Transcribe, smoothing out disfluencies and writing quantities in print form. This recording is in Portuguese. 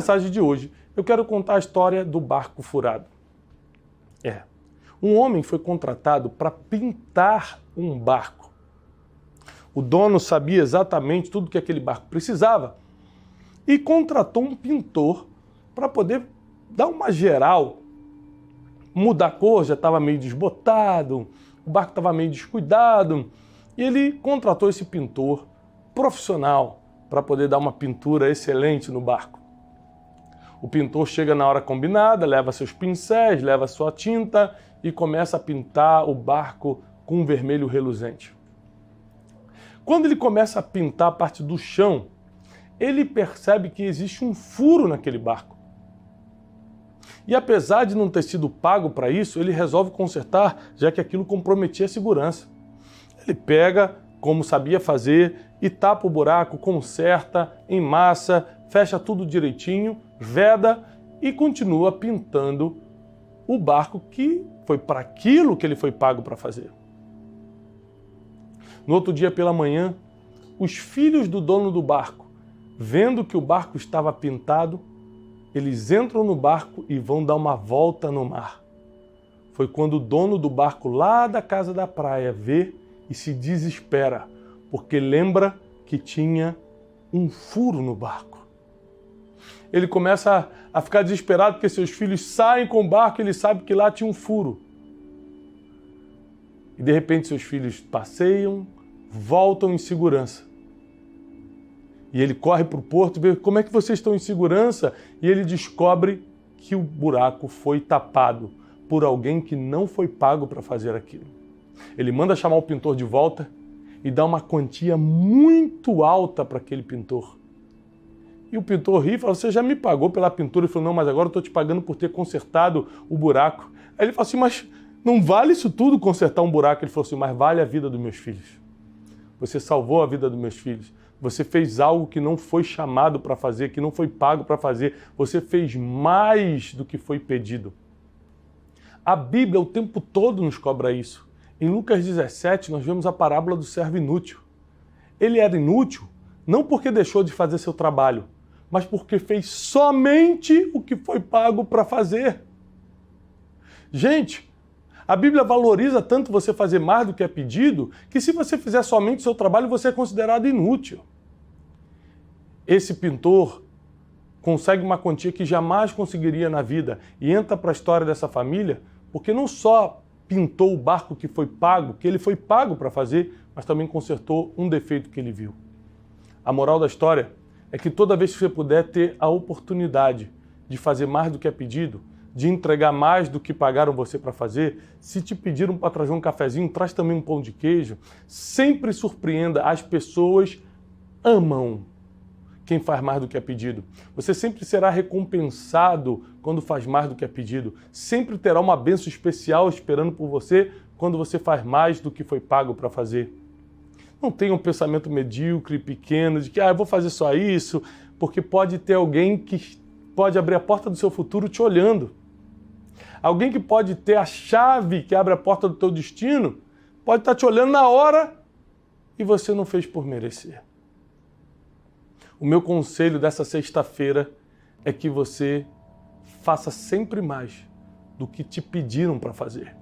mensagem de hoje, eu quero contar a história do barco furado. Um homem foi contratado para pintar um barco. O dono sabia exatamente tudo que aquele barco precisava e contratou um pintor para poder dar uma geral, mudar a cor, já estava meio desbotado, o barco estava meio descuidado, e ele contratou esse pintor profissional para poder dar uma pintura excelente no barco. O pintor chega na hora combinada, leva seus pincéis, leva sua tinta e começa a pintar o barco com um vermelho reluzente. Quando ele começa a pintar a parte do chão, ele percebe que existe um furo naquele barco. E apesar de não ter sido pago para isso, ele resolve consertar, já que aquilo comprometia a segurança. Ele pega, como sabia fazer, e tapa o buraco, conserta, emassa, fecha tudo direitinho, veda e continua pintando o barco que foi para aquilo que ele foi pago para fazer. No outro dia pela manhã, os filhos do dono do barco, vendo que o barco estava pintado, eles entram no barco e vão dar uma volta no mar. Foi quando o dono do barco lá da casa da praia vê e se desespera, porque lembra que tinha um furo no barco. Ele começa a ficar desesperado porque seus filhos saem com o barco e ele sabe que lá tinha um furo. E de repente seus filhos passeiam, voltam em segurança. E ele corre para o porto e vê como é que vocês estão em segurança, e ele descobre que o buraco foi tapado por alguém que não foi pago para fazer aquilo. Ele manda chamar o pintor de volta e dá uma quantia muito alta para aquele pintor. E o pintor ri e fala: você já me pagou pela pintura? Ele falou: não, mas agora eu estou te pagando por ter consertado o buraco. Aí ele falou assim: mas não vale isso tudo consertar um buraco? Ele falou assim: mas vale a vida dos meus filhos. Você salvou a vida dos meus filhos. Você fez algo que não foi chamado para fazer, que não foi pago para fazer. Você fez mais do que foi pedido. A Bíblia o tempo todo nos cobra isso. Em Lucas 17, nós vemos a parábola do servo inútil. Ele era inútil não porque deixou de fazer seu trabalho, mas porque fez somente o que foi pago para fazer. Gente, a Bíblia valoriza tanto você fazer mais do que é pedido, que se você fizer somente o seu trabalho, você é considerado inútil. Esse pintor consegue uma quantia que jamais conseguiria na vida e entra para a história dessa família, porque não só pintou o barco que foi pago, que ele foi pago para fazer, mas também consertou um defeito que ele viu. A moral da história é que toda vez que você puder ter a oportunidade de fazer mais do que é pedido, de entregar mais do que pagaram você para fazer, se te pediram para trazer um cafezinho, traz também um pão de queijo. Sempre surpreenda, as pessoas amam quem faz mais do que é pedido. Você sempre será recompensado quando faz mais do que é pedido. Sempre terá uma bênção especial esperando por você quando você faz mais do que foi pago para fazer. Não tenha um pensamento medíocre, pequeno, de que eu vou fazer só isso, porque pode ter alguém que pode abrir a porta do seu futuro te olhando. Alguém que pode ter a chave que abre a porta do teu destino, pode estar te olhando na hora e você não fez por merecer. O meu conselho dessa sexta-feira é que você faça sempre mais do que te pediram para fazer.